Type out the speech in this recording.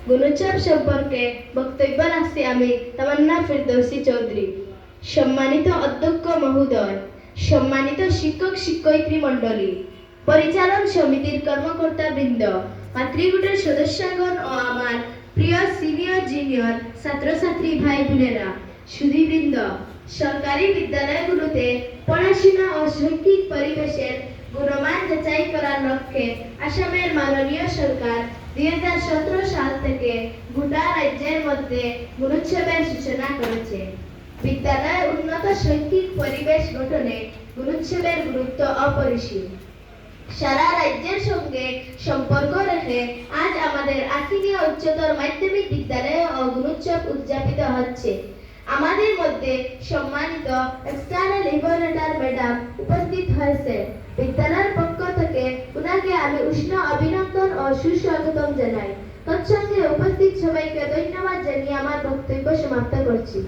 গুণোৎসব সম্পর্কে বক্তব্য রাখছি আমি তামান্না ফিরদৌসী চৌধুরী। সম্মানিত অধ্যক্ষ মহোদয়, সম্মানিত শিক্ষক শিক্ষয়িত্রী মণ্ডলী, পরিচালন সমিতির কর্মকর্তা বৃন্দ, মাতৃগুটের সদস্যগণ ও আমার প্রিয় সিনিয়র জুনিয়র ছাত্রছাত্রী ভাই বোনেরা, সুধীবৃন্দ, সরকারি বিদ্যালয়গুলোতে পড়াশোনা ও শৈক্ষিক পরিবেশের গুণমান যাচাই করার লক্ষ্যে আসামের মাননীয় সরকার 2017 সাল থেকে গোটা রাজ্যের মধ্যে গুণোৎসবের সূচনা করেছে। বিদ্যালয়ে উন্নত শৈক্ষিক পরিবেশ গঠনে গুণোৎসবের গুরুত্ব অপরিসীম। সারা রাজ্যের সঙ্গে সম্পর্ক রেখে আজ আমাদের আখিরিয়া উচ্চতর মাধ্যমিক বিদ্যালয়ে গুণোৎসব উদযাপিত হচ্ছে। আমাদের মধ্যে সম্মানিত এক্সটার্নাল ইভালুয়েটর ম্যাডাম উপস্থিত হয়েছে। বিদ্যালয়ের পক্ষ থেকে উনাকে আমি উষ্ণ অভিনন্দন ও সুস্বাগতম জানাই। তৎসঙ্গে উপস্থিত সবাইকে ধন্যবাদ জানিয়ে আমার বক্তব্য সমাপ্ত করছি।